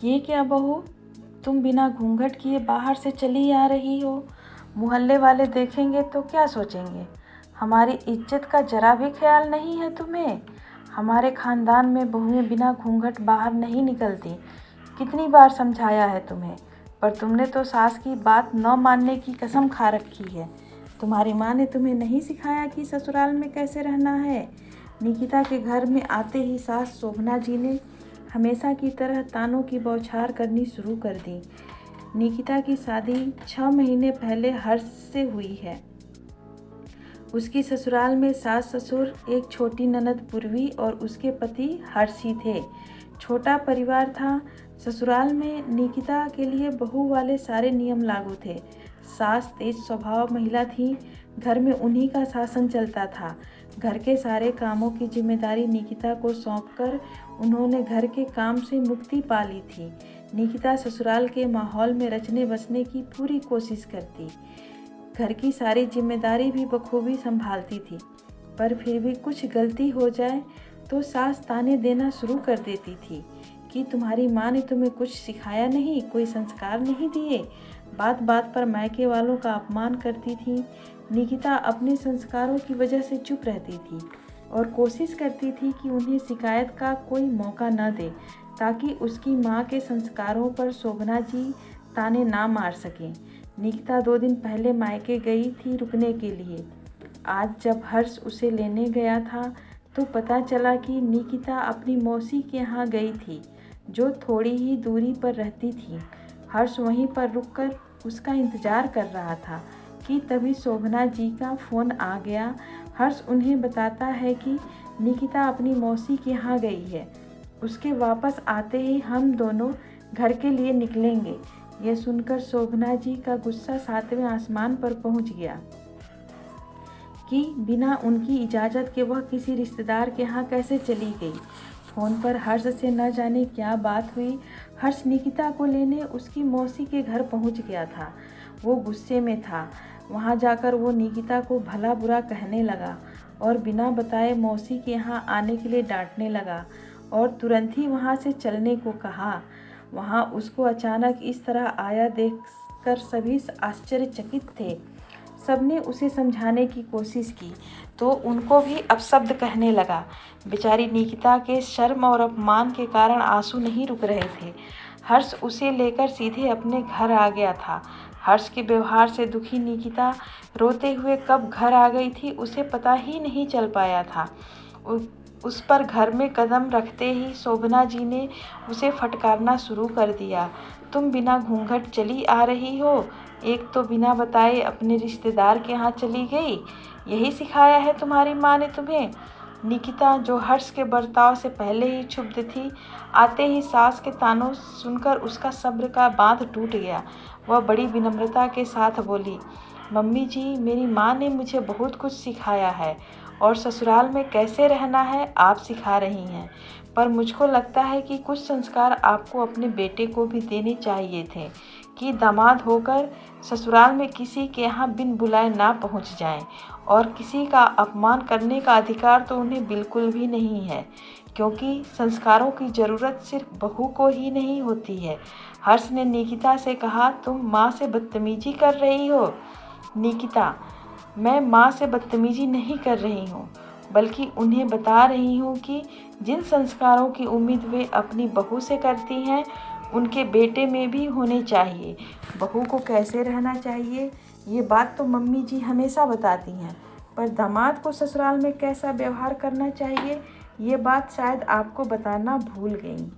ये क्या बहू, तुम बिना घूंघट किए बाहर से चली आ रही हो? मोहल्ले वाले देखेंगे तो क्या सोचेंगे? हमारी इज्जत का जरा भी ख्याल नहीं है तुम्हें? हमारे खानदान में बहुएं बिना घूंघट बाहर नहीं निकलती। कितनी बार समझाया है तुम्हें, पर तुमने तो सास की बात न मानने की कसम खा रखी है। तुम्हारी माँ ने तुम्हें नहीं सिखाया कि ससुराल में कैसे रहना है? निकिता के घर में आते ही सास शोभना जी ने हमेशा की तरह तानों की बौछार करनी शुरू कर दी। निकिता की शादी 6 महीने पहले हर्ष से हुई है। उसकी ससुराल में सास ससुर, एक छोटी ननद पूर्वी और उसके पति हर्षी थे। छोटा परिवार था। ससुराल में निकिता के लिए बहू वाले सारे नियम लागू थे। सास तेज स्वभाव महिला थी। घर में उन्हीं का शासन चलता था। घर के सारे कामों की जिम्मेदारी निकिता को सौंपकर उन्होंने घर के काम से मुक्ति पा ली थी। निकिता ससुराल के माहौल में रचने बसने की पूरी कोशिश करती। घर की सारी जिम्मेदारी भी बखूबी संभालती थी, पर फिर भी कुछ गलती हो जाए तो सास ताने देना शुरू कर देती थी कि तुम्हारी माँ ने तुम्हें कुछ सिखाया नहीं, कोई संस्कार नहीं दिए। बात बात पर मायके वालों का अपमान करती थी। निकिता अपने संस्कारों की वजह से चुप रहती थी और कोशिश करती थी कि उन्हें शिकायत का कोई मौका न दे, ताकि उसकी माँ के संस्कारों पर शोभना जी ताने ना मार सकें। निकिता 2 दिन पहले मायके गई थी रुकने के लिए। आज जब हर्ष उसे लेने गया था तो पता चला कि निकिता अपनी मौसी के यहाँ गई थी, जो थोड़ी ही दूरी पर रहती थी। हर्ष वहीं पर रुककर उसका इंतज़ार कर रहा था कि तभी शोभना जी का फ़ोन आ गया। हर्ष उन्हें बताता है कि निकिता अपनी मौसी के यहाँ गई है। उसके वापस आते ही हम दोनों घर के लिए निकलेंगे। यह सुनकर शोभना जी का गुस्सा 7वें आसमान पर पहुंच गया कि बिना उनकी इजाज़त के वह किसी रिश्तेदार के यहाँ कैसे चली गई। फ़ोन पर हर्ष से न जाने क्या बात हुई। हर्ष निकिता को लेने उसकी मौसी के घर पहुंच गया था। वो गुस्से में था। वहां जाकर वो निकिता को भला बुरा कहने लगा और बिना बताए मौसी के यहाँ आने के लिए डांटने लगा और तुरंत ही वहां से चलने को कहा। वहां उसको अचानक इस तरह आया देखकर सभी आश्चर्यचकित थे। सबने उसे समझाने की कोशिश की तो उनको भी अपशब्द कहने लगा। बेचारी निकिता के शर्म और अपमान के कारण आंसू नहीं रुक रहे थे। हर्ष उसे लेकर सीधे अपने घर आ गया था। हर्ष के व्यवहार से दुखी निकिता रोते हुए कब घर आ गई थी उसे पता ही नहीं चल पाया था। उस पर घर में कदम रखते ही शोभना जी ने उसे फटकारना शुरू कर दिया। तुम बिना घूंघट चली आ रही हो, एक तो बिना बताए अपने रिश्तेदार के यहाँ चली गई। यही सिखाया है तुम्हारी माँ ने तुम्हें? निकिता, जो हर्ष के बर्ताव से पहले ही क्षुब्ध थी, आते ही सास के तानों सुनकर उसका सब्र का बांध टूट गया। वह बड़ी विनम्रता के साथ बोली, मम्मी जी, मेरी माँ ने मुझे बहुत कुछ सिखाया है और ससुराल में कैसे रहना है आप सिखा रही हैं, पर मुझको लगता है कि कुछ संस्कार आपको अपने बेटे को भी देने चाहिए थे कि दामाद होकर ससुराल में किसी के यहाँ बिन बुलाए ना पहुँच जाएं, और किसी का अपमान करने का अधिकार तो उन्हें बिल्कुल भी नहीं है, क्योंकि संस्कारों की ज़रूरत सिर्फ बहू को ही नहीं होती है। हर्ष ने निकिता से कहा, तुम माँ से बदतमीजी कर रही हो। निकिता, मैं माँ से बदतमीजी नहीं कर रही हूँ, बल्कि उन्हें बता रही हूँ कि जिन संस्कारों की उम्मीद वे अपनी बहू से करती हैं उनके बेटे में भी होने चाहिए। बहू को कैसे रहना चाहिए ये बात तो मम्मी जी हमेशा बताती हैं, पर दामाद को ससुराल में कैसा व्यवहार करना चाहिए ये बात शायद आपको बताना भूल गई।